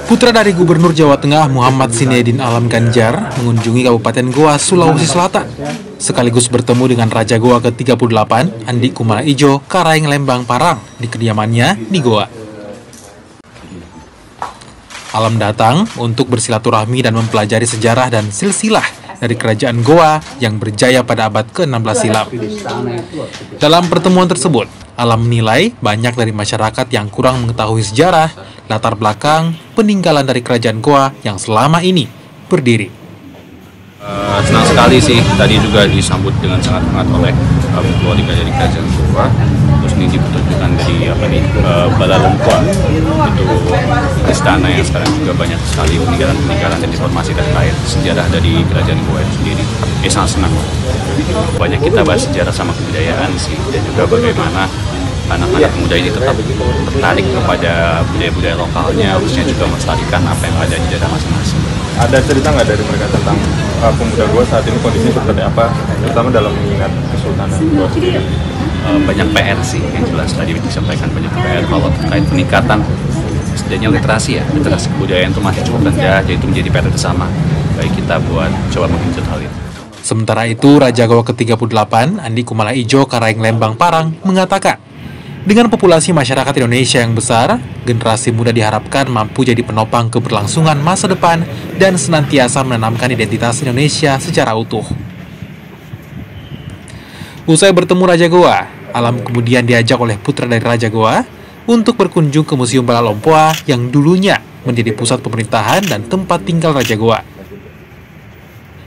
Putra dari Gubernur Jawa Tengah Muhammad Sinedin Alam Ganjar mengunjungi Kabupaten Goa, Sulawesi Selatan, sekaligus bertemu dengan Raja Goa ke-38, Andi Kumala Ijo Karaeng Lembang Parang, di kediamannya di Goa. Alam datang untuk bersilaturahmi dan mempelajari sejarah dan silsilah dari kerajaan Goa yang berjaya pada abad ke-16 silam. Dalam pertemuan tersebut, Alam menilai banyak dari masyarakat yang kurang mengetahui sejarah, latar belakang, peninggalan dari kerajaan Goa yang selama ini berdiri. Senang sekali sih, tadi juga disambut dengan sangat hangat oleh keluarga dari kerajaan Goa. Terus ini dipertunjukkan dari Bala Longkwa, itu istana yang sekarang juga banyak sekali peninggalan dan informasi terkait sejarah dari kerajaan Goa itu sendiri. Sangat senang. Banyak kita bahas sejarah sama kebudayaan sih, dan juga bagaimana anak-anak muda ini tetap tertarik kepada budaya-budaya lokalnya, khususnya juga melestarikan apa yang ada di daerah masing-masing. Ada cerita nggak dari mereka tentang pemuda Goa saat ini kondisinya seperti apa, terutama dalam mengingat Kesultanan Goa sendiri? Banyak PR sih, yang jelas tadi disampaikan banyak PR kalau terkait peningkatan setidaknya literasi kebudayaan itu masih cukup rendah, jadi itu menjadi PR bersama bagi kita buat coba menggenjot hal itu. Sementara itu, Raja Goa ke-38, Andi Kumala Ijo Karaeng Lembang Parang, mengatakan, dengan populasi masyarakat Indonesia yang besar, generasi muda diharapkan mampu jadi penopang keberlangsungan masa depan dan senantiasa menanamkan identitas Indonesia secara utuh. Usai bertemu Raja Goa, Alam kemudian diajak oleh putra dari Raja Goa untuk berkunjung ke Museum Bala Longkwa yang dulunya menjadi pusat pemerintahan dan tempat tinggal Raja Goa.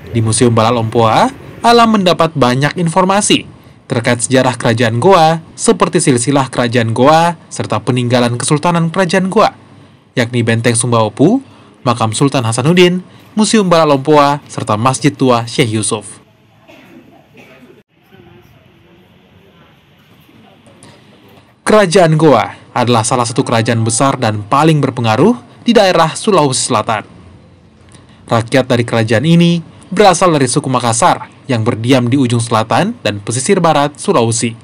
Di Museum Bala Longkwa, Alam mendapat banyak informasi terkait sejarah kerajaan Goa, seperti silsilah kerajaan Goa, serta peninggalan Kesultanan Kerajaan Goa, yakni Benteng Sumba Opu, Makam Sultan Hasanuddin, Museum Bala Longkwa, serta Masjid Tua Syekh Yusuf. Kerajaan Goa adalah salah satu kerajaan besar dan paling berpengaruh di daerah Sulawesi Selatan. Rakyat dari kerajaan ini berasal dari suku Makassar yang berdiam di ujung selatan dan pesisir barat Sulawesi.